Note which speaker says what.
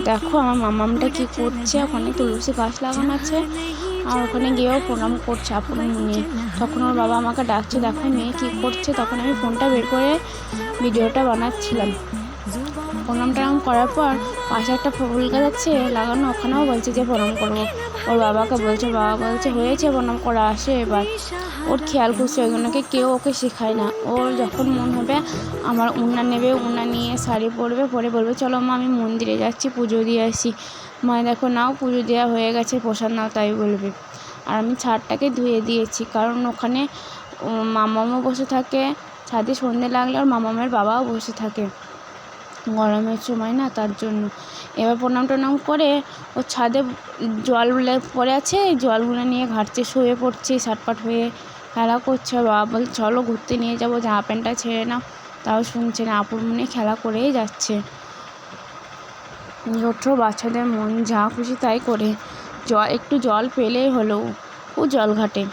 Speaker 1: দেখো আমার মামামটা কি করছে, ওখানে তুলসী গাছ লাগানো আছে আর ওখানে গিয়েও প্রণাম করছে আপুর নিয়ে। তখন ওর বাবা আমাকে ডাকছে, দেখো মেয়ে কী করছে। তখন আমি ফোনটা বের করে ভিডিওটা বানাচ্ছিলাম। প্রণাম টনাম করার পর পাশে একটা ফুল গাছ আছে লাগানো, ওখানেও বলছে যে প্রণাম করবো। ওর বাবাকে বলছে, বাবা বলছে হয়েছে প্রণাম করা, আসে এবার। ওর খেয়াল করছে, ওইগুলোকে কেউ ওকে শেখায় না। ওর যখন মন হবে আমার উন্না নেবে, উন্না নিয়ে শাড়ি পরবে, পরে বলবে চলো মা আমি মন্দিরে যাচ্ছি পুজো দিয়ে আসি। মা দেখো নাও পুজো দেওয়া হয়ে গেছে, প্রসাদ নাও, তাই বলবে। আর আমি ছাদটাকে ধুয়ে দিয়েছি, কারণ ওখানে মামামও বসে থাকে ছাদে, সন্ধে লাগলে ওর মামামের বাবাও বসে থাকে গরমের সময় না, তার জন্য। এবার প্রণাম টনাম করে ও ছাদে জল পড়ে আছে, এই জলগুলো নিয়ে ঘাটছে, শুয়ে পড়ছে সাটপাট হয়ে, খেলা করছে। বাবা বলছে চলো ঘুরতে নিয়ে যাবো, জামা প্যান্টটা ছেড়ে নাও, তাও শুনছে না। আপুর মনে খেলা করেই যাচ্ছে। ছোট বাচ্চাদের মন যা খুশি তাই করে, একটু জল পেলেই হলো ও জল ঘাটে।